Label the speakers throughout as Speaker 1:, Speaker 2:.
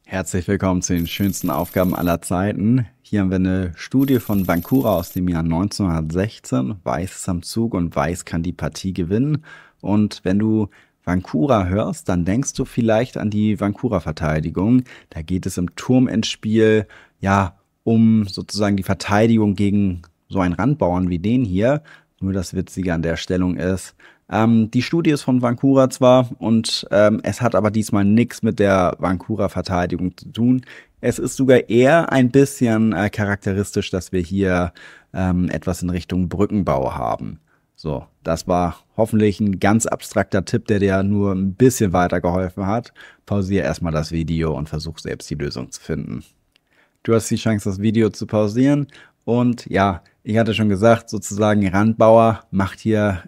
Speaker 1: Herzlich willkommen zu den schönsten Aufgaben aller Zeiten. Hier haben wir eine Studie von Vancouver aus dem Jahr 1916. Weiß ist am Zug und Weiß kann die Partie gewinnen. Und wenn du Vancouver hörst, dann denkst du vielleicht an die Vancouver-Verteidigung. Da geht es im Turmendspiel, ja, um sozusagen die Verteidigung gegen so einen Randbauern wie den hier. Nur das Witzige an der Stellung ist, die Studie ist von Vancouver zwar und es hat aber diesmal nichts mit der Vancouver Verteidigung zu tun. Es ist sogar eher ein bisschen charakteristisch, dass wir hier etwas in Richtung Brückenbau haben. So, das war hoffentlich ein ganz abstrakter Tipp, der dir nur ein bisschen weitergeholfen hat. Pausiere erstmal das Video und versuch selbst die Lösung zu finden. Du hast die Chance, das Video zu pausieren. Und ja, ich hatte schon gesagt, sozusagen Randbauer macht hier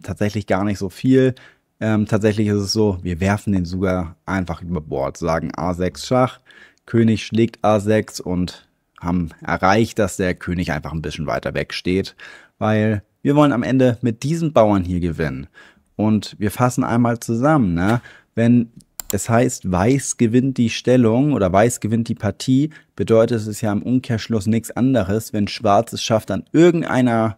Speaker 1: tatsächlich gar nicht so viel. Tatsächlich ist es so, wir werfen den sogar einfach über Bord, sagen A6 Schach, König schlägt A6 und haben erreicht, dass der König einfach ein bisschen weiter weg steht, weil wir wollen am Ende mit diesen Bauern hier gewinnen. Und wir fassen einmal zusammen, ne? Wenn es heißt, Weiß gewinnt die Stellung oder Weiß gewinnt die Partie, bedeutet es ja im Umkehrschluss nichts anderes, wenn Schwarz es schafft, in irgendeiner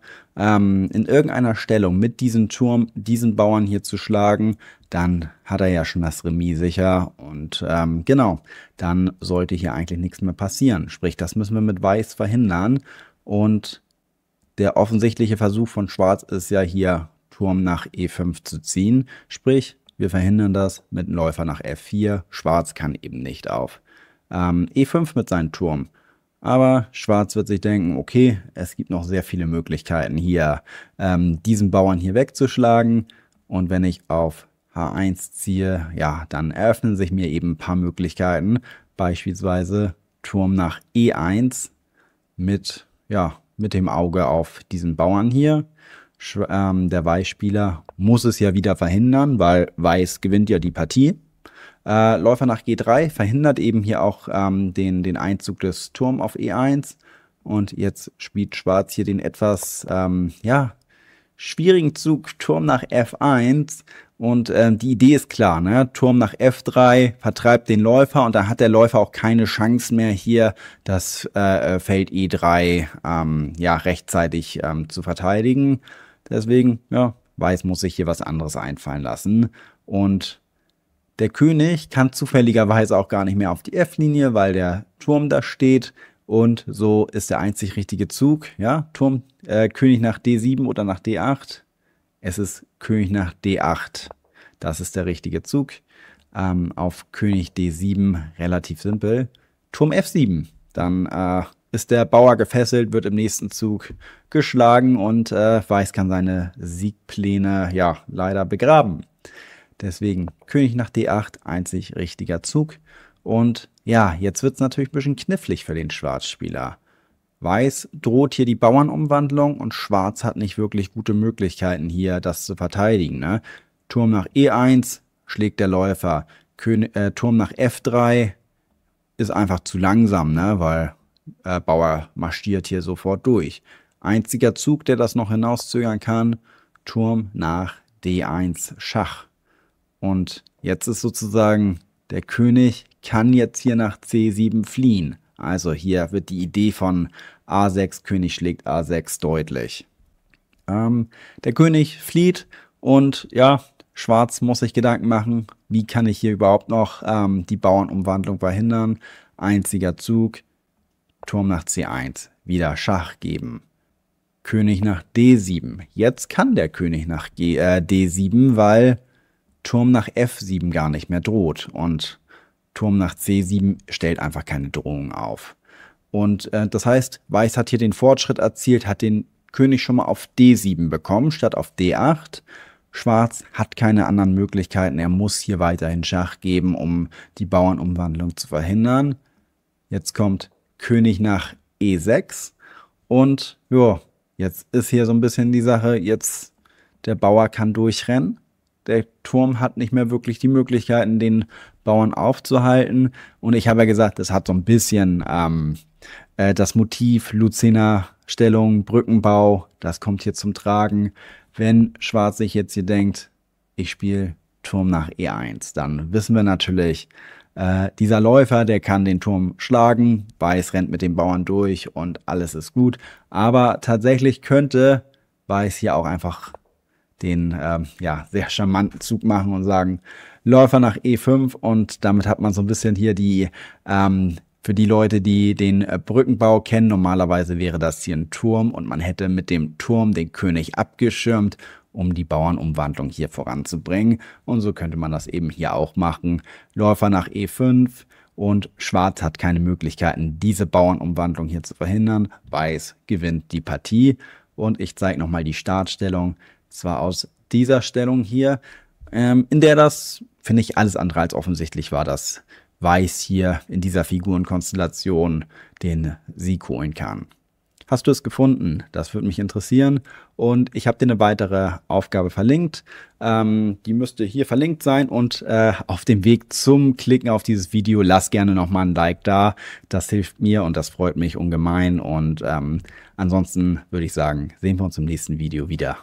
Speaker 1: Stellung mit diesem Turm diesen Bauern hier zu schlagen, dann hat er ja schon das Remis sicher und genau, dann sollte hier eigentlich nichts mehr passieren. Sprich, das müssen wir mit Weiß verhindern und der offensichtliche Versuch von Schwarz ist ja hier Turm nach E5 zu ziehen, sprich, wir verhindern das mit einem Läufer nach F4. Schwarz kann eben nicht auf E5 mit seinem Turm. Aber Schwarz wird sich denken, okay, es gibt noch sehr viele Möglichkeiten hier, diesen Bauern hier wegzuschlagen. Und wenn ich auf H1 ziehe, ja, dann eröffnen sich mir eben ein paar Möglichkeiten. Beispielsweise Turm nach E1 mit, ja, mit dem Auge auf diesen Bauern hier. Der Weißspieler muss es ja wieder verhindern, weil Weiß gewinnt ja die Partie. Läufer nach G3 verhindert eben hier auch den Einzug des Turms auf E1. Und jetzt spielt Schwarz hier den etwas ja, schwierigen Zug Turm nach F1. Und die Idee ist klar, ne? Turm nach F3 vertreibt den Läufer und da hat der Läufer auch keine Chance mehr hier das Feld E3 ja, rechtzeitig zu verteidigen. Deswegen, ja, Weiß muss sich hier was anderes einfallen lassen. Und der König kann zufälligerweise auch gar nicht mehr auf die F-Linie, weil der Turm da steht. Und so ist der einzig richtige Zug. Ja, König nach D7 oder nach D8. Es ist König nach D8. Das ist der richtige Zug. Auf König D7 relativ simpel. Turm F7. Dann ist der Bauer gefesselt, wird im nächsten Zug geschlagen und Weiß kann seine Siegpläne ja leider begraben. Deswegen König nach D8, einzig richtiger Zug. Und ja, jetzt wird es natürlich ein bisschen knifflig für den Schwarzspieler. Weiß droht hier die Bauernumwandlung und Schwarz hat nicht wirklich gute Möglichkeiten hier, das zu verteidigen. Ne? Turm nach E1 schlägt der Läufer. Turm nach F3 ist einfach zu langsam, ne? Weil Bauer marschiert hier sofort durch. Einziger Zug, der das noch hinauszögern kann, Turm nach D1 Schach. Und jetzt ist sozusagen, der König kann jetzt hier nach C7 fliehen. Also hier wird die Idee von A6, König schlägt A6 deutlich. Der König flieht und ja, Schwarz muss sich Gedanken machen, wie kann ich hier überhaupt noch die Bauernumwandlung verhindern. Einziger Zug, Turm nach C1, wieder Schach geben. König nach D7. Jetzt kann der König nach D7, weil Turm nach F7 gar nicht mehr droht. Und Turm nach C7 stellt einfach keine Drohung auf. Und das heißt, Weiß hat hier den Fortschritt erzielt, hat den König schon mal auf D7 bekommen, statt auf D8. Schwarz hat keine anderen Möglichkeiten. Er muss hier weiterhin Schach geben, um die Bauernumwandlung zu verhindern. Jetzt kommt König nach E6 und ja, jetzt ist hier so ein bisschen die Sache, jetzt der Bauer kann durchrennen. Der Turm hat nicht mehr wirklich die Möglichkeiten, den Bauern aufzuhalten. Und ich habe ja gesagt, das hat so ein bisschen das Motiv Luzerner Stellung, Brückenbau, das kommt hier zum Tragen. Wenn Schwarz sich jetzt hier denkt, ich spiele Turm nach E1, dann wissen wir natürlich, Dieser Läufer, der kann den Turm schlagen, Weiß rennt mit dem Bauern durch und alles ist gut. Aber tatsächlich könnte Weiß hier auch einfach den ja, sehr charmanten Zug machen und sagen, Läufer nach E5, und damit hat man so ein bisschen hier die, für die Leute, die den Brückenbau kennen, normalerweise wäre das hier ein Turm und man hätte mit dem Turm den König abgeschirmt, um die Bauernumwandlung hier voranzubringen. Und so könnte man das eben hier auch machen. Läufer nach E5 und Schwarz hat keine Möglichkeiten, diese Bauernumwandlung hier zu verhindern. Weiß gewinnt die Partie. Und ich zeige nochmal die Startstellung. Zwar aus dieser Stellung hier, in der das, finde ich, alles andere als offensichtlich war, dass Weiß hier in dieser Figurenkonstellation den Sieg holen kann. Hast du es gefunden? Das würde mich interessieren. Und ich habe dir eine weitere Aufgabe verlinkt. Die müsste hier verlinkt sein. Und auf dem Weg zum Klicken auf dieses Video, lass gerne nochmal ein Like da. Das hilft mir und das freut mich ungemein. Und ansonsten würde ich sagen, sehen wir uns im nächsten Video wieder.